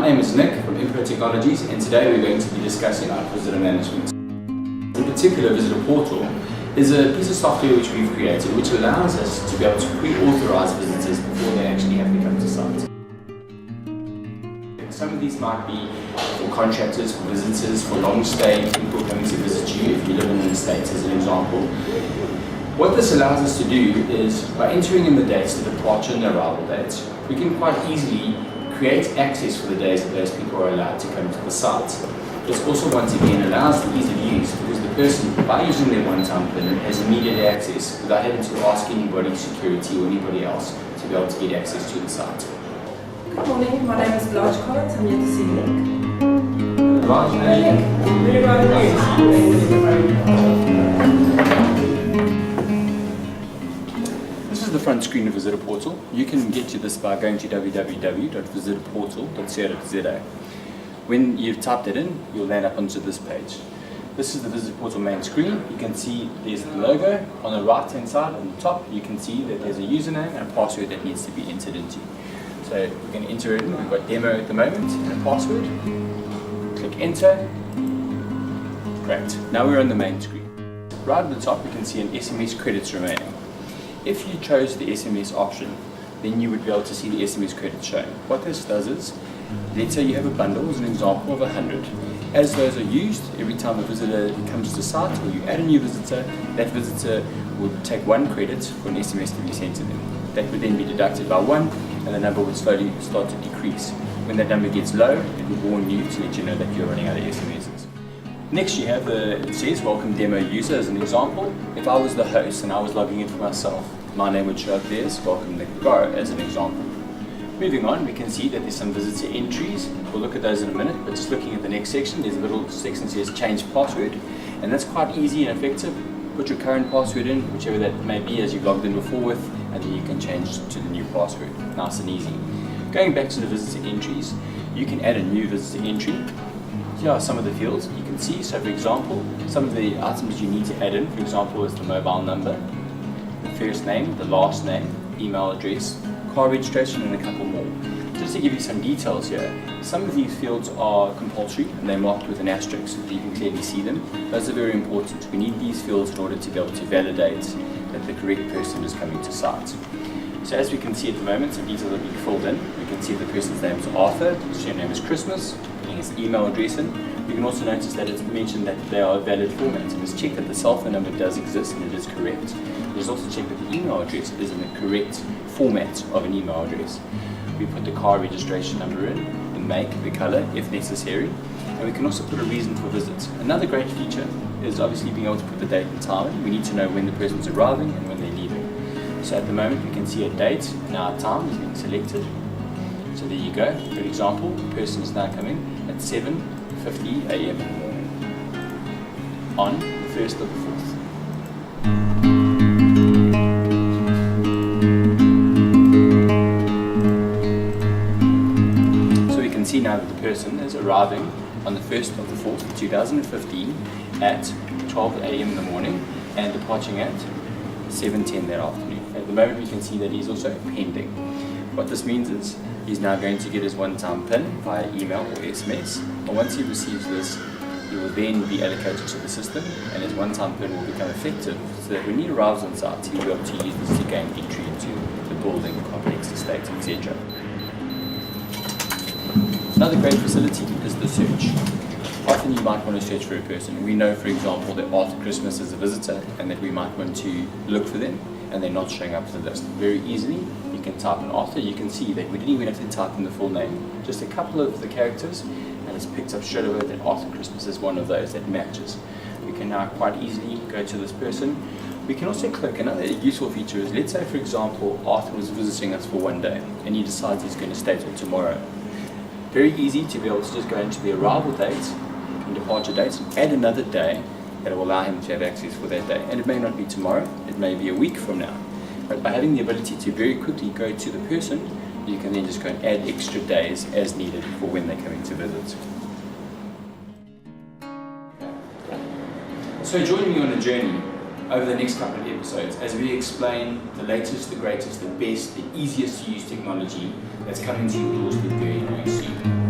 name is Nick from Impro Technologies, and today we're going to be discussing our visitor management. In particular, Visitor Portal is a piece of software which we've created which allows us to be able to pre-authorize visitors before they actually have to come to site. Some of these might be for contractors, for visitors, for long-stay people coming to visit you if you live in the States as an example. What this allows us to do is, by entering in the dates, the departure and arrival dates, we can quite easily create access for the days that those people are allowed to come to the site. This also once again allows the ease of use because the person, by using their one-time PIN, has immediate access without having to ask anybody, security or anybody else, to be able to get access to the site. Good morning, my name is Blanche Collins. I'm here to see Nick. Blanche, Really well, This is the front screen of Visitor Portal. You can get to this by going to www.visitorportal.co.za. When you've typed it in, you'll land up onto this page. This is the Visitor Portal main screen. You can see there's the logo. On the right hand side, on the top, you can see that there's a username and a password that needs to be entered into. So we're going to enter it in. We've got demo at the moment and a password. Click enter. Great. Now we're on the main screen. Right at the top, you can see an SMS credits remaining. If you chose the SMS option, then you would be able to see the SMS credits showing. What this does is, let's say you have a bundle as an example of 100. As those are used, every time a visitor comes to the site or you add a new visitor, that visitor would take 1 credit for an SMS to be sent to them. That would then be deducted by 1 and the number would slowly start to decrease. When that number gets low, it will warn you to let you know that you're running out of SMSs. Next you have it says welcome demo user as an example. If I was the host and I was logging in for myself, my name would show up there as welcome Nick Garo as an example. Moving on, we can see that there's some visitor entries. We'll look at those in a minute, but just looking at the next section, there's a little section that says change password, and that's quite easy and effective. Put your current password in, whichever that may be as you've logged in before with, and then you can change to the new password. Nice and easy. Going back to the visitor entries, you can add a new visitor entry. Here are some of the fields you can see. So for example, some of the items you need to add in, for example, is the mobile number, the first name, the last name, email address, car registration, and a couple more. Just to give you some details here, some of these fields are compulsory and they're marked with an asterisk so that you can clearly see them. Those are very important. We need these fields in order to be able to validate that the correct person is coming to site. So as we can see at the moment, some details are being filled in. We can see the person's name is Arthur, his name is Christmas, putting his email address in. You can also notice that it's mentioned that they are a valid format. And it's checked that the cell phone number does exist and it is correct. It's also checked that the email address is in the correct format of an email address. We put the car registration number in, the make, the color, if necessary, and we can also put a reason for visit. Another great feature is obviously being able to put the date and time in. We need to know when the person's arriving and when they're leaving. So at the moment we can see a date and our time is being selected. So there you go. For example, the person is now coming at 7:50 a.m. in the morning on the 1st of the 4th. See now that the person is arriving on the 1st of the 4th, 2015 at 12 a.m. in the morning and departing at 7:10 that afternoon. At the moment we can see that he's also pending. What this means is he's now going to get his one-time PIN via email or SMS, and once he receives this, he will then be allocated to the system and his one-time PIN will become effective so that when he arrives on site, he'll be able to use this to gain entry into the building, complex, estate, etc. Another great facility is the search. Often you might want to search for a person. We know, for example, that Arthur Christmas is a visitor and that we might want to look for them and they're not showing up to the list. Very easily, you can type in Arthur. You can see that we didn't even have to type in the full name. Just a couple of the characters and it's picked up straight away that Arthur Christmas is one of those that matches. We can now quite easily go to this person. We can also click. Another useful feature is, let's say, for example, Arthur was visiting us for one day and he decides he's going to stay till tomorrow. Very easy to be able to just go into the arrival date and departure dates and add another day that will allow him to have access for that day. And it may not be tomorrow, it may be a week from now. But by having the ability to very quickly go to the person, you can then just go and add extra days as needed for when they're coming to visit. So join me on a journey over the next couple of episodes as we explain the latest, the greatest, the best, the easiest to use technology that's coming to your doorstep very, very soon.